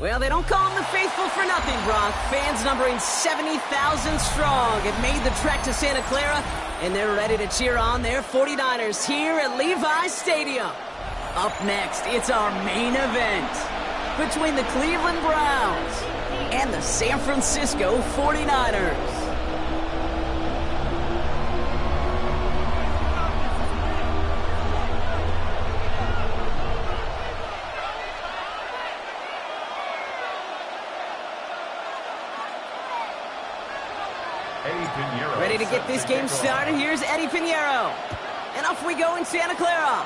Well, they don't call them the faithful for nothing, Brock. Fans numbering 70,000 strong have made the trek to Santa Clara, and they're ready to cheer on their 49ers here at Levi's Stadium. Up next, it's our main event between the Cleveland Browns and the San Francisco 49ers. Ready to get this game started. Here's Eddie Pinheiro. And off we go in Santa Clara.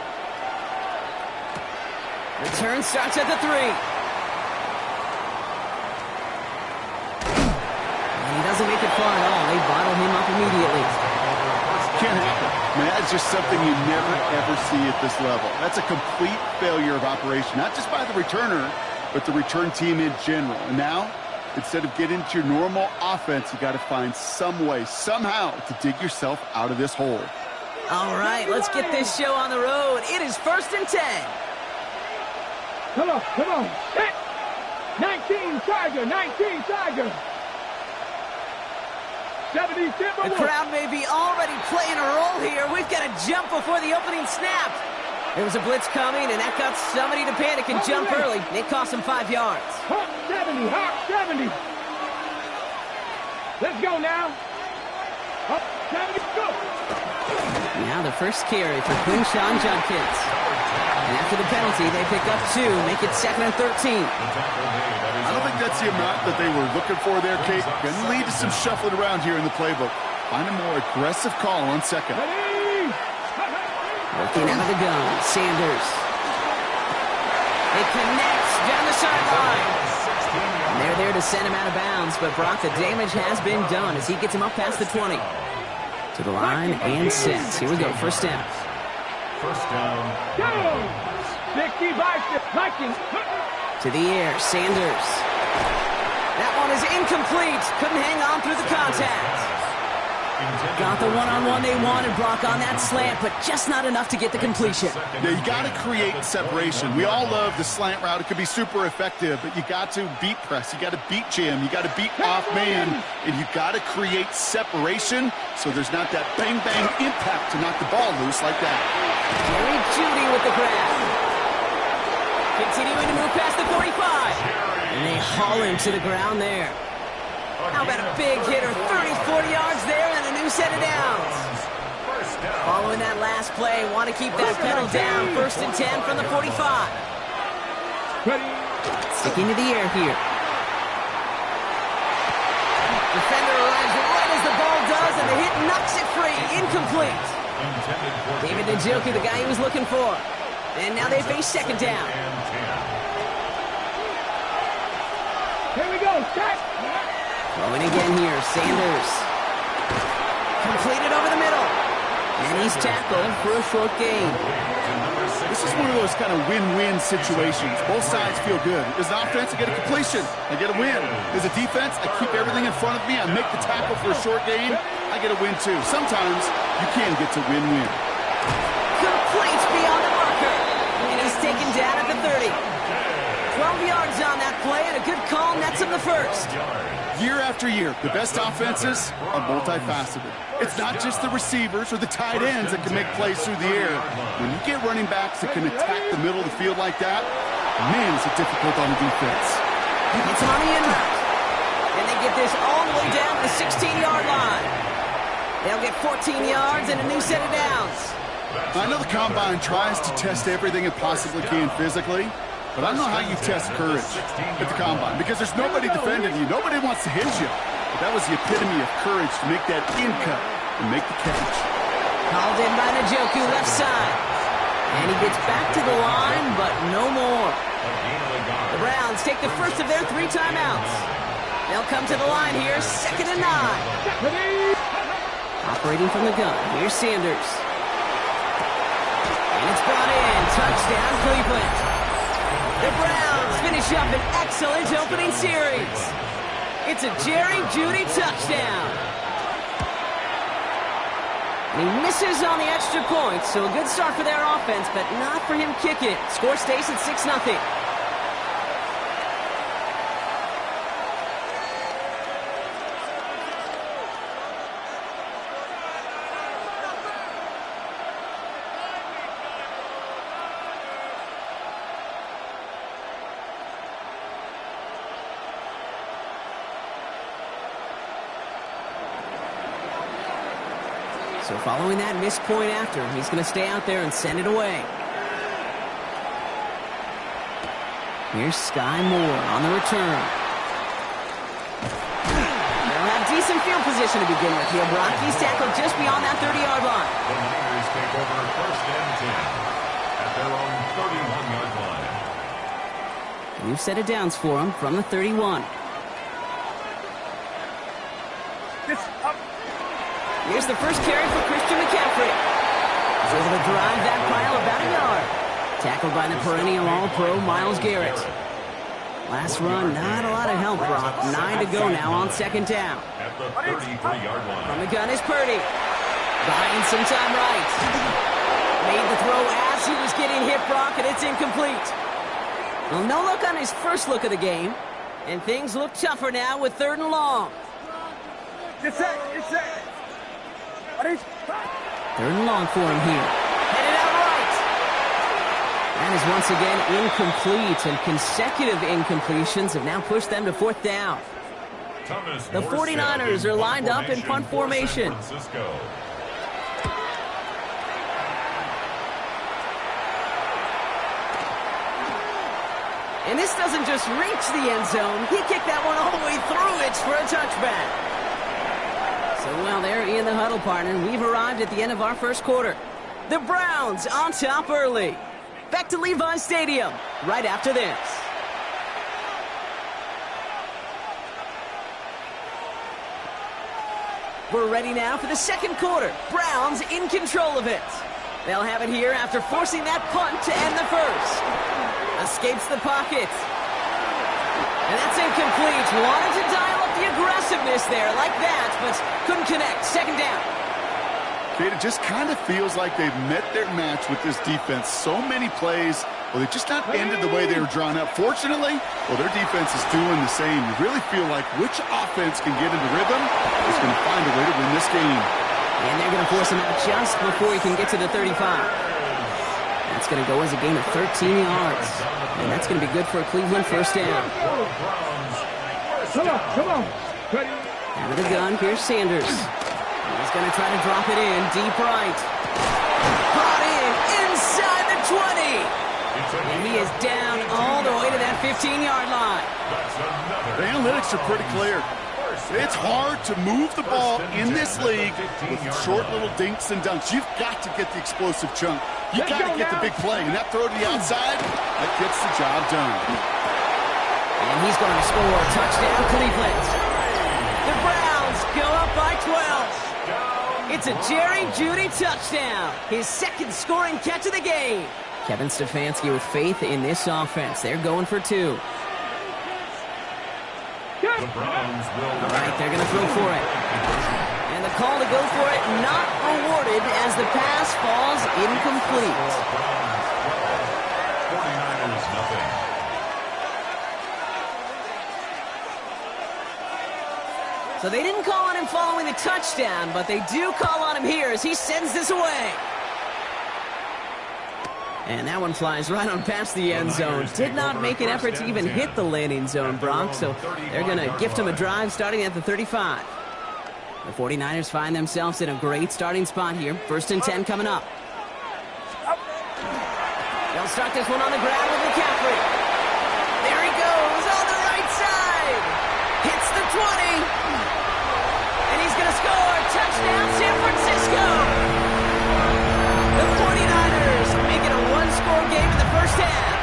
Return starts at the 3. And he doesn't make it far at all. They bottle him up immediately. Can't happen. I mean, that's just something you never, ever see at this level. That's a complete failure of operation, not just by the returner, but the return team in general. And now, instead of getting into your normal offense, you got to find some way, somehow, to dig yourself out of this hole. All right, let's get this show on the road. It is 1st and 10. Come on. Set. 19 Tiger. 70 Timberwolves. The crowd may be already playing a role here. We've got to jump before the opening snap. There was a blitz coming, and that got somebody to panic and jump early. It cost him 5 yards. Hawk 70. Let's go now. Hawk 70, go. Now the first carry for Quinshon Judkins. And after the penalty, they pick up 2, make it 2nd and 13. I don't think that's the amount that they were looking for there, Kate. Going to lead to some shuffling around here in the playbook. Find a more aggressive call on 2nd. Working out of the gun, Sanders. It connects down the sideline. And they're there to send him out of bounds, but Brock, the damage has been done as he gets him up past the 20. To the line and sets. Here we go, first down. First down. Go! 60 Vikings. To the air, Sanders. That one is incomplete. Couldn't hang on through the contact. Got the one-on-one they wanted, Brock, on that slant, but just not enough to get the completion. Yeah, you got to create separation. We all love the slant route. It could be super effective, but you got to beat press. You got to beat jam. You got to beat off man, and you got to create separation so there's not that bang-bang impact to knock the ball loose like that. Jerry Jeudy with the grab. Continuing to move past the 45. And they haul him to the ground there. How about a big hitter, 30-40 yards there and a new set of downs. Following that last play, want to keep that pedal down. 1st and 10 from the 45. Sticking to the air here. Defender arrives right as the ball does, and the hit knocks it free. Incomplete. David Njoku, the guy he was looking for. And now they face 2nd down. Here we go, set. Throwing again here, Sanders. Completed over the middle. And he's tackled for a short gain. This is one of those kind of win-win situations. Both sides feel good. As an offense, I get a completion. I get a win. As a defense, I keep everything in front of me. I make the tackle for a short gain. I get a win, too. Sometimes you can get to win-win. Complete beyond the marker. And he's taken down at the 30. 12 yards on that play, and a good call nets him the first. Year after year, the best offenses are multifaceted. It's not just the receivers or the tight ends that can make plays through the air. When you get running backs that can attack the middle of the field like that, man, is it difficult on the defense. It's on the in route. And they get this all the way down to the 16-yard line. They'll get 14 yards and a new set of downs. I know the Combine tries to test everything it possibly can physically, but I don't know how you test courage at the Combine, because there's nobody defending you. Nobody wants to hit you. But that was the epitome of courage to make that in cut and make the catch. Called in by Njoku, left side. And he gets back to the line, but no more. The Browns take the first of their 3 timeouts. They'll come to the line here, 2nd and 9. Operating from the gun, here's Sanders. And it's brought in, touchdown Cleveland. The Browns finish up an excellent opening series. It's a Jerry Jeudy touchdown. And he misses on the extra point, so a good start for their offense, but not for him kicking. Score stays at 6-0. So following that missed point after, he's going to stay out there and send it away. Here's Sky Moore on the return. They'll have decent field position to begin with here, Brock. He's tackled just beyond that 30-yard line. The Niners take over first and 10 at their own 31-yard line. New set of downs for him from the 31. Here's the first carry for Christian McCaffrey. He's able to drive that pile about a yard. Tackled by the perennial All-Pro Myles Garrett. Last run, not a lot of help, Brock. 9 to go now on second down. At the 33-yard line. From the gun is Purdy. Buying some time right. Made the throw as he was getting hit, Brock, and it's incomplete. Well, no look on his first look of the game. And things look tougher now with 3rd and long. Get set. 3rd and long for him here. Headed out right. That is once again incomplete, and consecutive incompletions have now pushed them to 4th down. The 49ers are lined up in punt formation. And this doesn't just reach the end zone. He kicked that one all the way through it for a touchback. So, well, there in the huddle, partner. We've arrived at the end of our first quarter. The Browns on top early. Back to Levi Stadium right after this. We're ready now for the second quarter. Browns in control of it. They'll have it here after forcing that punt to end the first. Escapes the pocket. And that's incomplete. Wanted to dial up the aggressiveness there like that, but couldn't connect. Second down. Kate, it just kind of feels like they've met their match with this defense. So many plays, well, they just not ended the way they were drawn up. Fortunately, well, their defense is doing the same. You really feel like which offense can get into rhythm is going to find a way to win this game. And they're going to force him out just before he can get to the 35. That's going to go as a gain of 13 yards. And that's going to be good for a Cleveland first down. Come on. Ready? Out of the gun, here's Sanders. He's going to try to drop it in deep right. Brought in inside the 20. And he is down all the way to that 15-yard line. The analytics are pretty clear. It's hard to move the ball in this league with short little dinks and dunks. You've got to get the explosive chunk. You've got to get the big play. And that throw to the outside, that gets the job done. And he's going to score a touchdown, Cleveland. The Browns go up by 12. It's a Jerry Jeudy touchdown. His second scoring catch of the game. Kevin Stefanski with faith in this offense. They're going for 2. The Browns will. All right, they're going to throw for it. And the call to go for it not rewarded as the pass falls incomplete. 49ers nothing. So they didn't call on him following the touchdown, but they do call on him here as he sends this away. And that one flies right on past the end zone. Did not make an effort to even hit the landing zone, Brock, so they're going to gift him a drive starting at the 35. The 49ers find themselves in a great starting spot here. 1st and 10 coming up. They'll start this one on the ground with McCaffrey. There he goes on the right side. Hits the 20. And he's going to score. Touchdown, San Francisco. The 49ers make it a one-score game in the first half.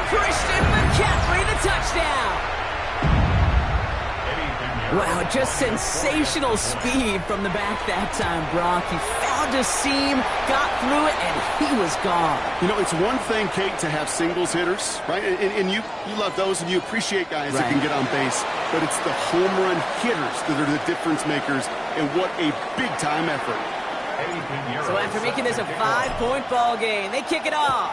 Christian McCaffrey, the touchdown. Wow, just sensational speed from the back that time, Brock. He found a seam, got through it, and he was gone. You know, it's one thing, Kate, to have singles hitters, right? And you love those, and you appreciate guys that can get on base. But it's the home run hitters that are the difference makers, and what a big-time effort. So after making this a 5-point ball game, they kick it off.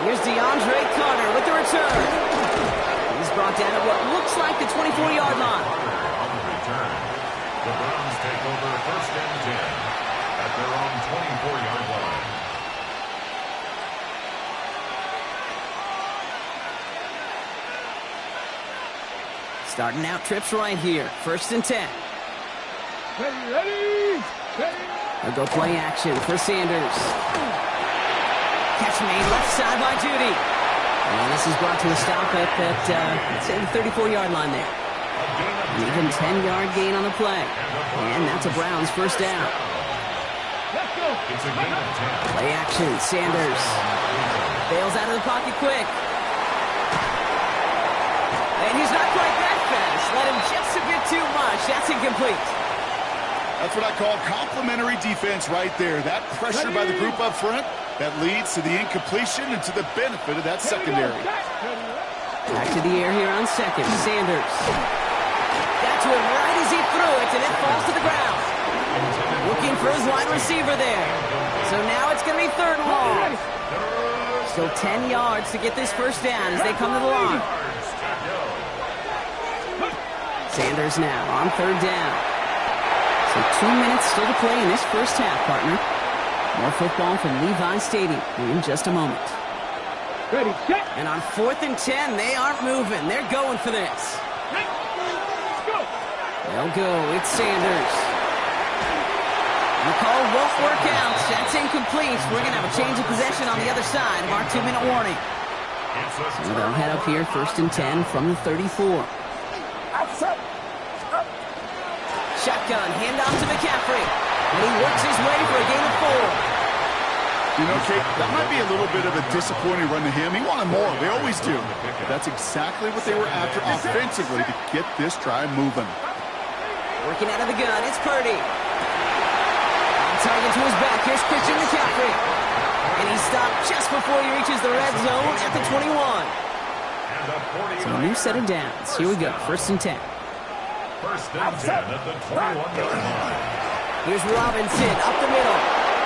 Here's DeAndre Carter with the return. He's brought down at what looks like the 24-yard line. On the return, the Browns take over 1st and 10 at their own 24-yard line. Starting out trips right here. 1st and 10. Ready. They'll go play action for Sanders. Catch made left side by Judy. And this is brought to a stop at let's say the 34-yard line there. An even 10-yard gain on the play. And that's a Browns first down. Let's go. It's a gain of 10. Play action, Sanders. Bails out of the pocket quick. And he's not quite that fast. Let him just a bit too much. That's incomplete. That's what I call complimentary defense right there. That pressure by the group up front, that leads to the incompletion and to the benefit of that secondary. Back to the air here on 2nd. Sanders. Got to him right as he threw it, and it falls to the ground. Looking for his wide receiver there. So now it's going to be 3rd and long. Still 10 yards to get this first down as they come to the line. Sanders now on 3rd down. So 2 minutes still to play in this first half, partner. More football from Levi Stadium in just a moment. Ready, set. And on 4th and 10, they aren't moving. They're going for this. Let's go. They'll go. It's Sanders. The call won't work out. That's incomplete. We're going to have a change of possession on the other side of our 2-minute warning. So they'll head up here 1st and 10 from the 34. Shotgun, handoff to McCaffrey. And he works his way for a gain of 4. You know, Kate, that might be a little bit of a disappointing run to him. He wanted more. They always do. But that's exactly what they were after offensively to get this drive moving. Working out of the gun, it's Purdy. Target to his back. Here's Christian McCaffrey. And he stopped just before he reaches the red zone at the 21. So a new set of downs. Here we go. 1st and 10. 1st and 10 at the 21-yard line. Here's Robinson up the middle.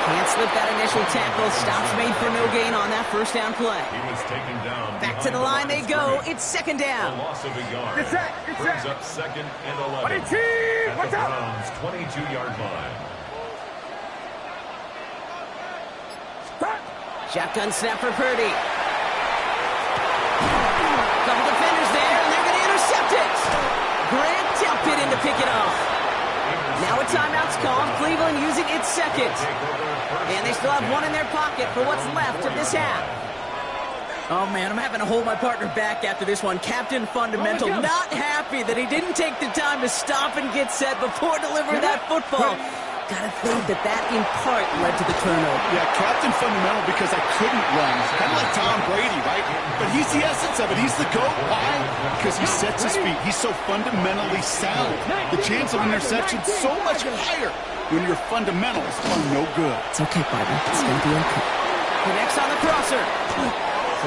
Can't slip that initial tackle. Stops made for no gain on that first down play. He was taken down. Back to the line they go. It's 2nd down. A loss of a yard. Get set, get Brings set. up 2nd and 11. Buddy team, At watch the out. Browns' 22-yard line. Shotgun snap for Purdy. Couple defenders there, and they're going to intercept it. Grant tempted in to pick it off. Now a timeout's called. Cleveland using its 2nd. And they still have one in their pocket for what's left of this half. Oh, man, I'm having to hold my partner back after this one. Captain Fundamental not happy that he didn't take the time to stop and get set before delivering that football. Gotta think that in part led to the turnover. Yeah, Captain Fundamental because I couldn't run. Kind of like Tom Brady, right? But he's the essence of it. He's the GOAT. Why? Because he sets his feet. He's so fundamentally sound. The chance of interception so much higher when your fundamentals are no good. It's okay, Barbie. It's gonna be okay. Connects on the crosser.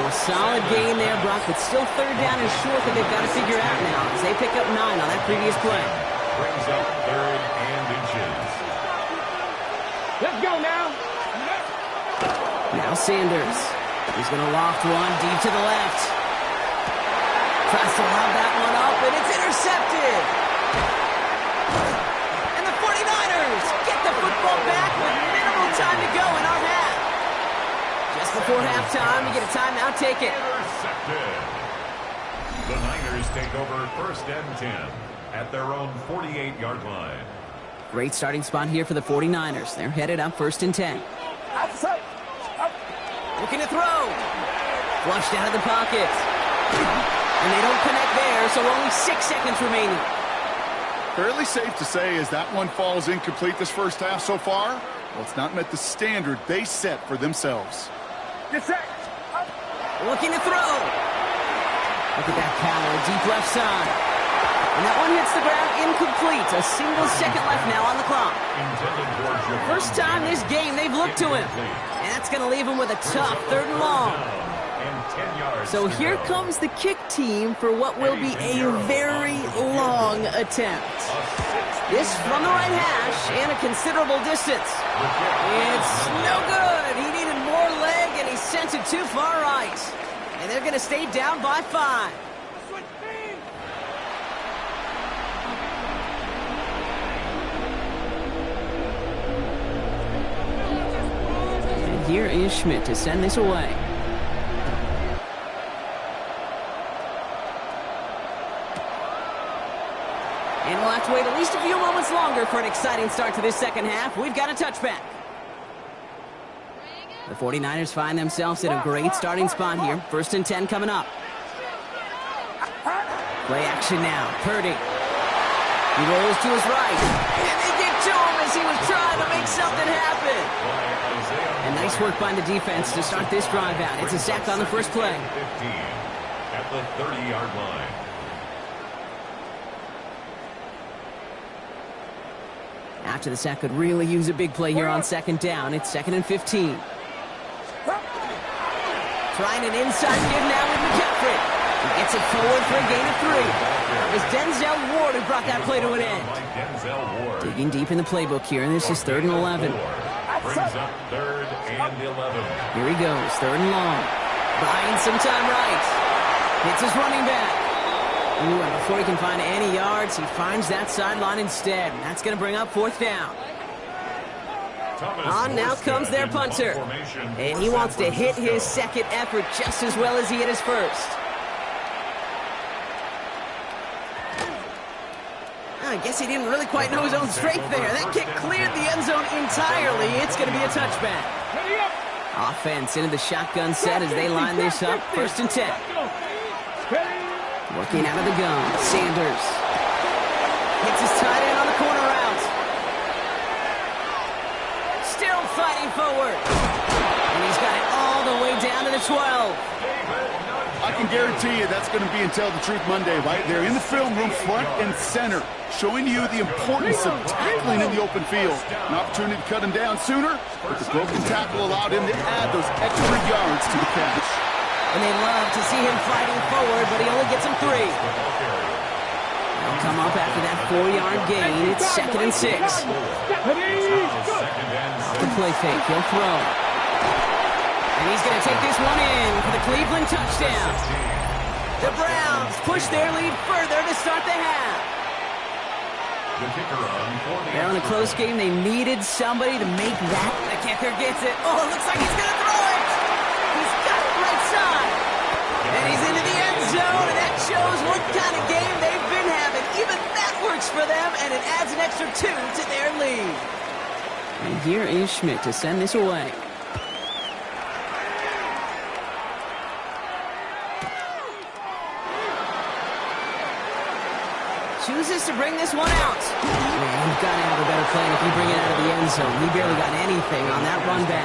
So a solid gain there, Brock, but still 3rd down and short that they've got to figure out now as they pick up 9 on that previous play. Brings up 3rd and inches. Let's go now. Now Sanders. He's going to loft one deep to the left. Tries to lob that one up, and it's intercepted. And the 49ers get the football back with minimal time to go in our half. Just before halftime, you get a timeout, take it. Intercepted. The Niners take over 1st and 10 at their own 48-yard line. Great starting spot here for the 49ers. They're headed up 1st and 10. Looking to throw. Flushed out of the pocket. And they don't connect there, so only 6 seconds remaining. Fairly safe to say as that one falls incomplete this first half so far, well, it's not met the standard they set for themselves. Get set. Looking to throw. Look at that power, deep left side. And that one hits the ground incomplete. A single second left now on the clock. First time this game they've looked to him. And that's going to leave him with a tough 3rd and long. So here comes the kick team for what will be a very long attempt. This from the right hash and a considerable distance. It's no good. He needed more leg and he sent it too far right. And they're going to stay down by 5. Here is Schmidt to send this away. we'll have to wait at least a few moments longer for an exciting start to this second half. We've got a touchback. The 49ers find themselves in a great starting spot here. 1st and 10 coming up. Play action now. Purdy. He rolls to his right. And they get to him as he was trying to make something happen. And nice work by the defense to start this drive out. It's a sack on the first play. 15 at the 30-yard line. After the sack could really use a big play here on 2nd down. It's 2nd and 15. Trying an inside give now with McCaffrey. He gets it forward for a gain of 3. It was Denzel Ward who brought that play to an end. Digging deep in the playbook here, and this is 3rd and 11. Brings up 3rd and 11. Here he goes, 3rd and long. Buying some time right. Hits his running back. Ooh, and before he can find any yards, he finds that sideline instead. And that's going to bring up 4th down. On now comes their punter. And he wants to hit his second effort just as well as he hit his first. I guess he didn't really quite know his own strength there. That kick cleared the end zone entirely. It's going to be a touchback. Offense into the shotgun set as they line this up. 1st and 10. Working out of the gun. Sanders. Hits his tight end on the corner route. Still fighting forward. And he's got it all the way down to the 12. I can guarantee you that's going to be in Tell the Truth Monday, right? They're in the film room front and center, showing you the importance of tackling in the open field. An opportunity to cut him down sooner, but the broken tackle allowed him to add those extra yards to the catch. And they love to see him fighting forward, but he only gets him 3. They'll come up after that 4-yard gain. It's 2nd and 6. Off the play fake, he'll throw. And he's going to take this one in for the Cleveland touchdown. The Browns push their lead further to start the half. Now in a close game, they needed somebody to make that. The kicker gets it. Oh, it looks like he's going to throw it. He's got it right side. And he's into the end zone, and that shows what kind of game they've been having. Even that works for them, and it adds an extra 2 to their lead. And here is Schmidt to send this away. Chooses to bring this one out. Man, you've got to have a better plan if you bring it out of the end zone. He barely got anything on that run back.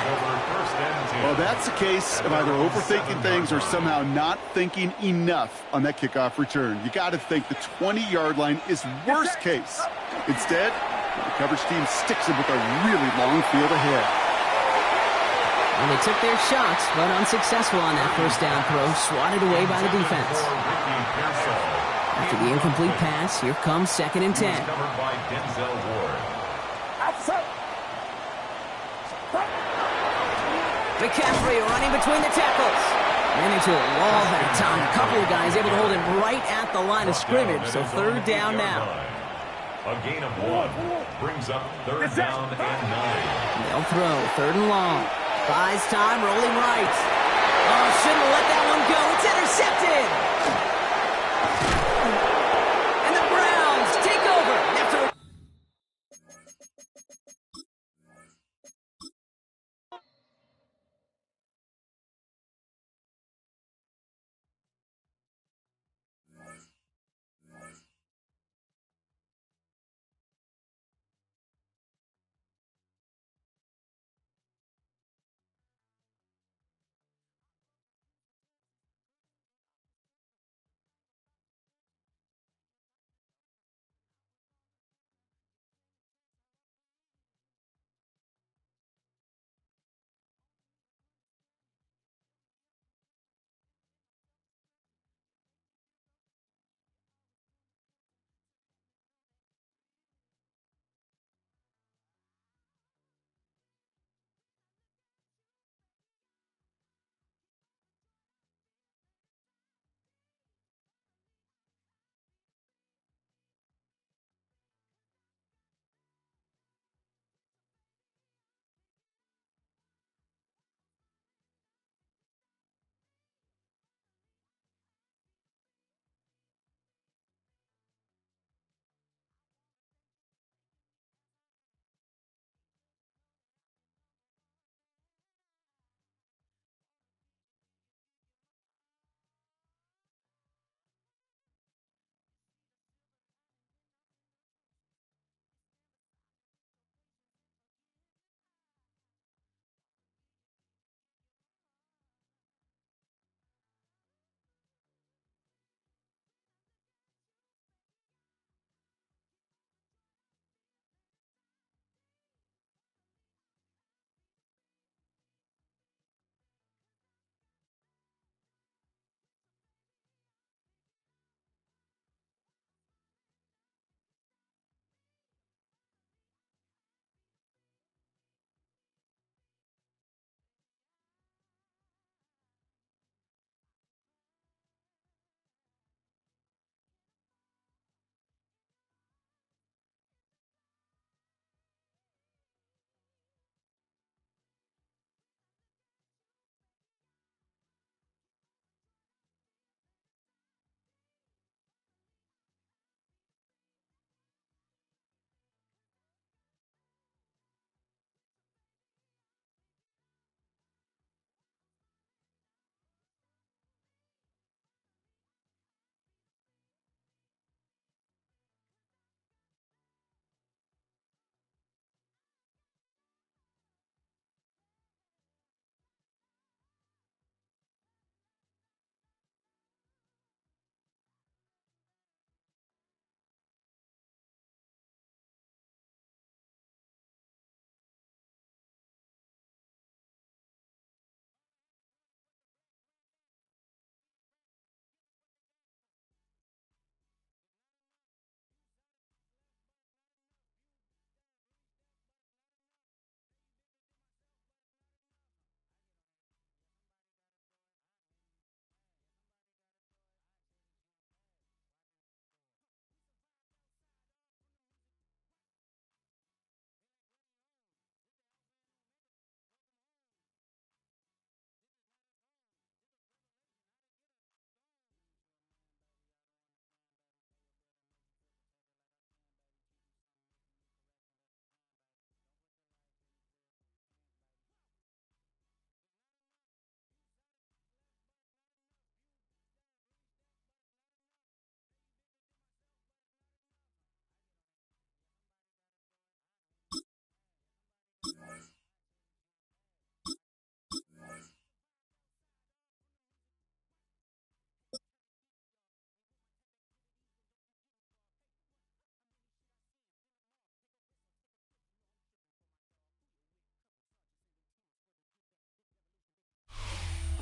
Well, that's a case of either overthinking things or somehow not thinking enough on that kickoff return. You got to think the 20-yard line is worst case. Instead, the coverage team sticks him with a really long field ahead. And they took their shots, but unsuccessful on that 1st down throw, swatted away by the defense. After the incomplete pass, here comes 2nd and 10. McCaffrey running between the tackles. Ran into a wall that time. A couple of guys able to hold him right at the line of scrimmage, so 3rd down now. A gain of 1 brings up 3rd down and 9. They'll throw 3rd and long. Buys time, rolling right. Oh, shouldn't have let that one go. It's intercepted. And the Browns take over after.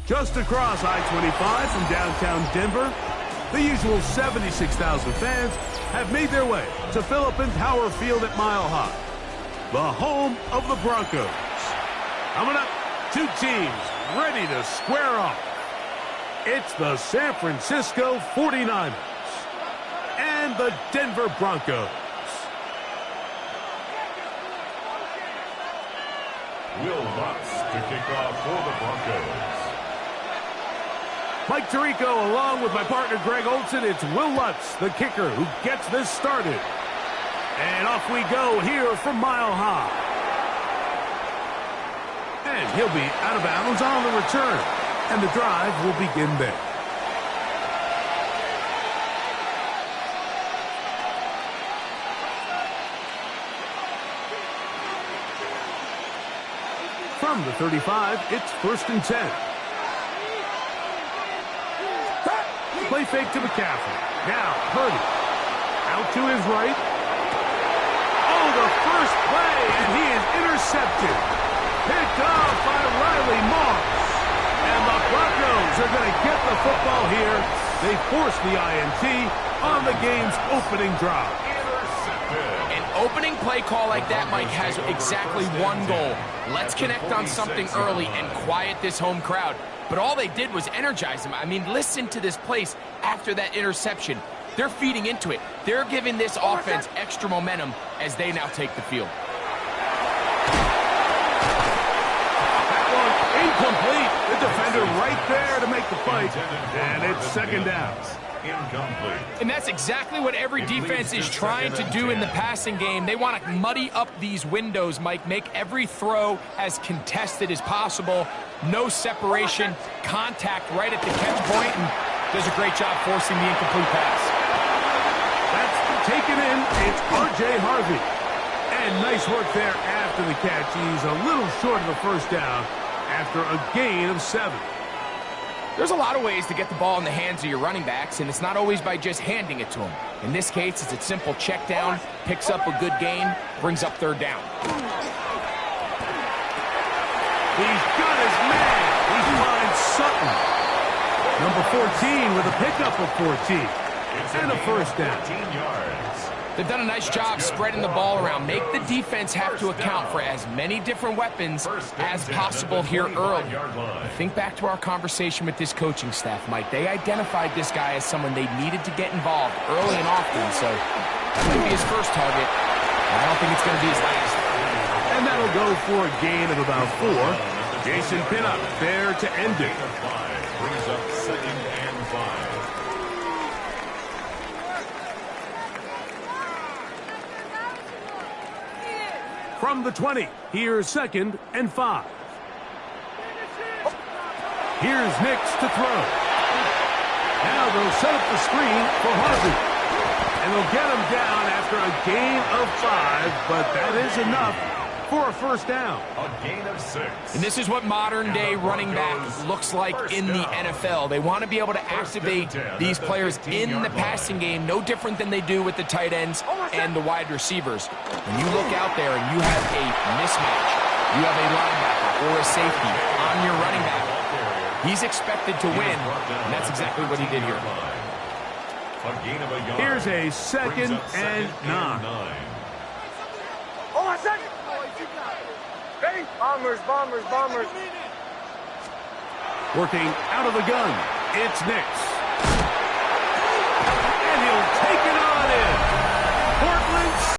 Just across I-25 from downtown Denver, the usual 76,000 fans have made their way to Philip Tower Field at Mile High, the home of the Broncos. Coming up, two teams ready to square off. It's the San Francisco 49ers and the Denver Broncos. Will Lutz to kick off for the Broncos. Mike Tirico along with my partner Greg Olson. It's Will Lutz, the kicker, who gets this started. And off we go here from Mile High. And he'll be out of bounds on the return. And the drive will begin there. From the 35, it's 1st and 10. Play fake to McCaffrey. Now, Purdy. Out to his right. Oh, the first play, and he is intercepted. Picked off by Riley Moss. And the Broncos are going to get the football here. They force the INT on the game's opening drive. An opening play call like that, Mike, has exactly one goal. Let's connect on something early and quiet this home crowd. But all they did was energize them. I mean, listen to this place after that interception. They're feeding into it. They're giving this offense extra momentum as they now take the field. That one incomplete. The defender right there to make the fight. And it's 2nd down. Incomplete. And that's exactly what every defense is trying to do in the passing game. They want to muddy up these windows, Mike, make every throw as contested as possible. No separation, contact right at the catch point, and does a great job forcing the incomplete pass. That's taken in. It's R.J. Harvey. And nice work there after the catch. He's a little short of the 1st down after a gain of 7. There's a lot of ways to get the ball in the hands of your running backs, and it's not always by just handing it to them. In this case, it's a simple check down, picks up a good gain, brings up 3rd down. He's got his man. He finds Sutton. Number 14 with a pickup of 14. And a 1st down. 14 yards. They've done a nice job spreading the ball around. Make the defense have to account for as many different weapons as possible here early. Think back to our conversation with this coaching staff, Mike. They identified this guy as someone they needed to get involved early and often, so that might be his first target. I don't think it's going to be his last. And that'll go for a gain of about 4. Jason Pinnock there to end it. Brings up 2nd and 5. From the 20, here's 2nd and 5. Here's Nix to throw. Now they'll set up the screen for Harvey. And they'll get him down after a gain of 5, but that is enough for a 1st down. A gain of 6. And this is what modern-day running back looks like in the NFL. They want to be able to activate these players in the passing game, no different than they do with the tight ends and the wide receivers. When you look out there and you have a mismatch, you have a linebacker or a safety on your running back, he's expected to win, and that's exactly what he did here. Here's a 2nd and 9. Hold on a second. Ready? Bombers. Working out of the gun, it's Nix.